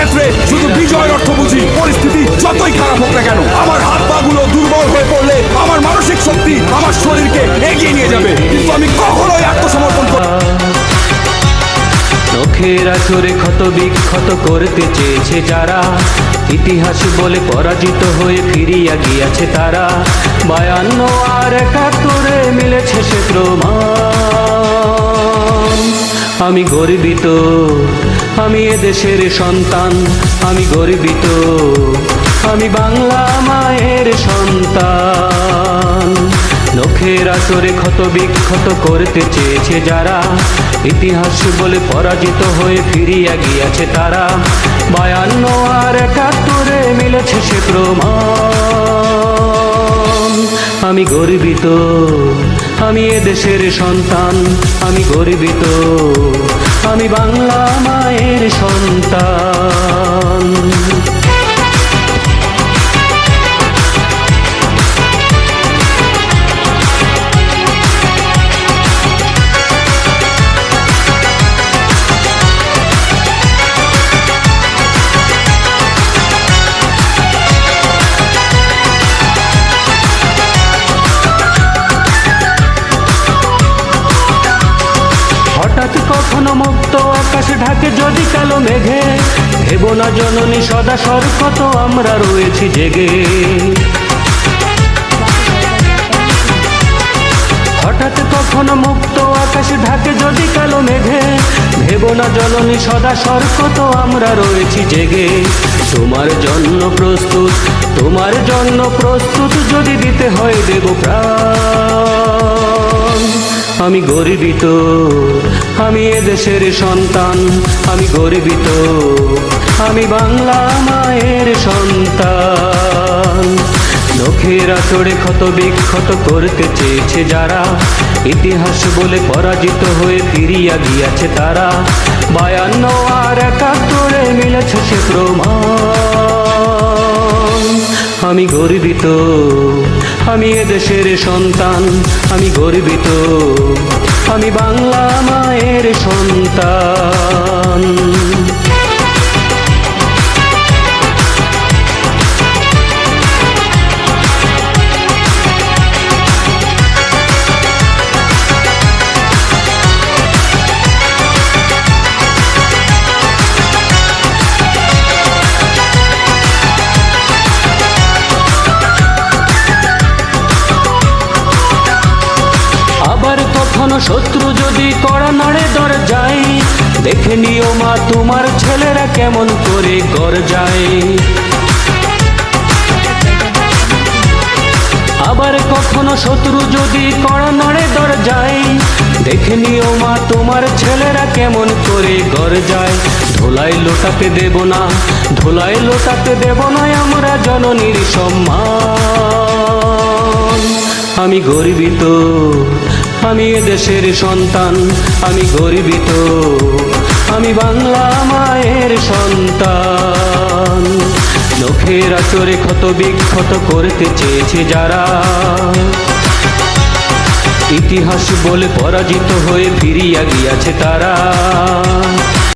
ক্ষেত্রে শুধু বিজয়ের অর্থ বুঝি। পরিস্থিতি যতই খারাপ হোক না কেন, আমার হাত পা গুলো দুর্বল হয়ে পড়লে আমার মানসিক শক্তি আমার শরীরকে এগিয়ে নিয়ে যাবে, কিন্তু আমি কখনোই আত্মসমর্পণ করব না। চোখের আঁচড়ে ক্ষত বিক্ষত করতে চেয়েছে যারা, ইতিহাস বলে পরাজিত হয়ে ফিরিয়া গিয়াছে তারা। 52 আর 71 মিলেছে সে প্রমাণ। আমি গর্বিত, আমি এদেশের সন্তান। আমি গর্বিত, আমি বাংলা মায়ের সন্তান। নখের আঁচড়ে ক্ষত বিক্ষত করতে চেয়েছে যারা, ইতিহাস বলে পরাজিত হয়ে ফিরিয়া গিয়াছে তারা। 52 আর 71 মিলেছে সে প্রমাণ। আমি গর্বিত, আমি এদেশের সন্তান। আমি গর্বিত, আমি বাংলা মায়ের সন্তান। হঠাৎ কখনো মুক্ত আকাশ ঢাকে যদি কালো মেঘে, ভেবো না জননী সদা সর্বত আমরা রয়েছি জেগে। হঠাৎ কখনো মুক্ত আকাশ ঢাকে যদি কালো মেঘে, ভেবো না জননী সদা সর্বত আমরা রয়েছি জেগে। তোমার জন্য প্রস্তুত, তোমার জন্য প্রস্তুত, যদি দিতে হয় দেব প্রাণ। আমি গর্বিত, আমি এদেশের সন্তান। আমি গর্বিত, আমি বাংলা মায়ের সন্তান। নখের আঁচড়ে ক্ষত বিক্ষত করতে চেয়েছে যারা, ইতিহাস বলে পরাজিত হয়ে ফিরিয়া গিয়াছে তারা। 52 আর 71 মিলেছে সে প্রমাণ। আমি গর্বিত, আমি এদেশের সন্তান। আমি গর্বিত, আমি বাংলা মায়ের সন্তান। আবার কখনো শত্রু যদি কড়া নাড়ে দরজায়, দেখে নিও মা তোমার ছেলেরা কেমন করে গর্জায়। আবার কখনো শত্রু যদি কড়া নাড়ে দরজায়, দেখে নিও মা তোমার ছেলেরা কেমন করে গর্জায়। ধোলাই লোটাতে দেব না, ধোলাই লোটাতে দেব না আমরা জননীর সম্মান। আমি গর্বিত, আমি এদেশের সন্তান। আমি গর্বিত, আমি বাংলা মায়ের সন্তান। নখের আঁচড়ে ক্ষত বিক্ষত করতে চেয়েছে যারা, ইতিহাস বলে পরাজিত হয়ে ফিরিয়া গিয়াছে তারা।